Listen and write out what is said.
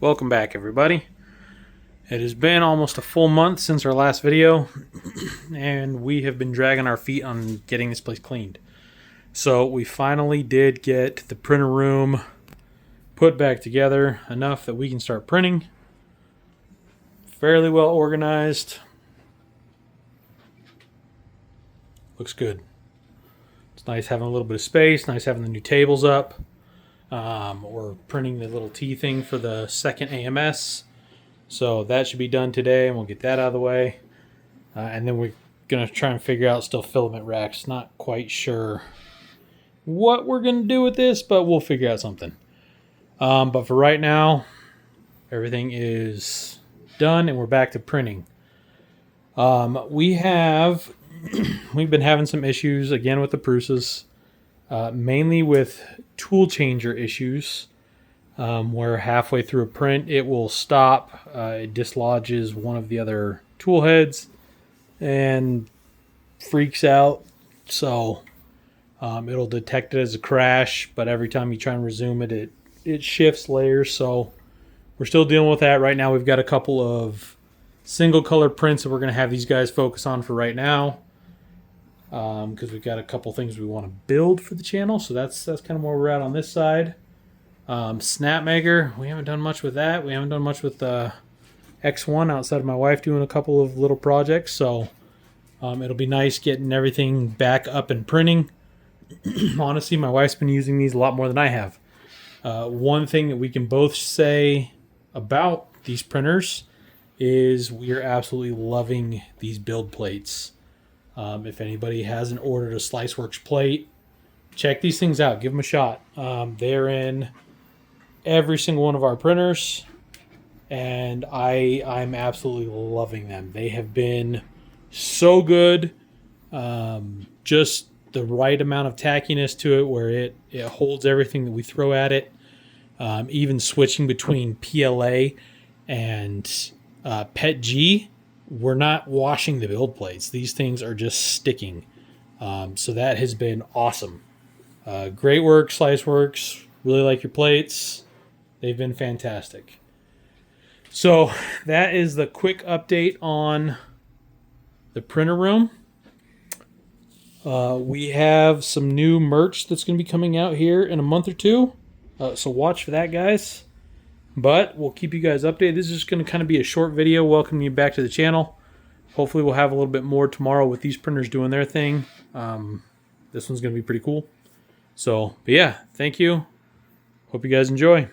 Welcome back, everybody. It has been almost a full month since our last video, and we have been dragging our feet on getting this place cleaned. So we finally did get the printer room put back together enough that we can start printing. Fairly well organized. Looks good. It's nice having a little bit of space, nice having the new tables up. We're printing the little T thing for the second AMS. So that should be done today, and we'll get that out of the way. And then we're going to try and figure out still filament racks. Not quite sure what we're going to do with this, but we'll figure out something. But for right now, everything is done, and we're back to printing. We've been having some issues, again, with the Prusas. Mainly with tool changer issues, where halfway through a print it will stop, it dislodges one of the other tool heads and freaks out. So it'll detect it as a crash, but every time you try and resume it, it shifts layers. So we're still dealing with that right now. We've got a couple of single color prints that we're going to have these guys focus on for right now. Because we've got a couple things we want to build for the channel, so that's kind of where we're at on this side. Snapmaker, we haven't done much with that. We haven't done much with X1 outside of my wife doing a couple of little projects, so it'll be nice getting everything back up and printing. Honestly, my wife's been using these a lot more than I have. One thing that we can both say about these printers is we are absolutely loving these build plates. If anybody hasn't ordered a SliceWorks plate, check these things out. Give them a shot. They're in every single one of our printers, and I'm absolutely loving them. They have been so good. Just the right amount of tackiness to it where it holds everything that we throw at it. Even switching between PLA and PETG. We're not washing the build plates. These things are just sticking. So that has been awesome. Great work, SliceWorks. Really like your plates. They've been fantastic. So that is the quick update on the printer room. We have some new merch that's going to be coming out here in a month or two. So watch for that, guys. But we'll keep you guys updated. This is just going to kind of be a short video welcoming you back to the channel. Hopefully we'll have a little bit more tomorrow with these printers doing their thing. This one's going to be pretty cool. So, but yeah, thank you. Hope you guys enjoy.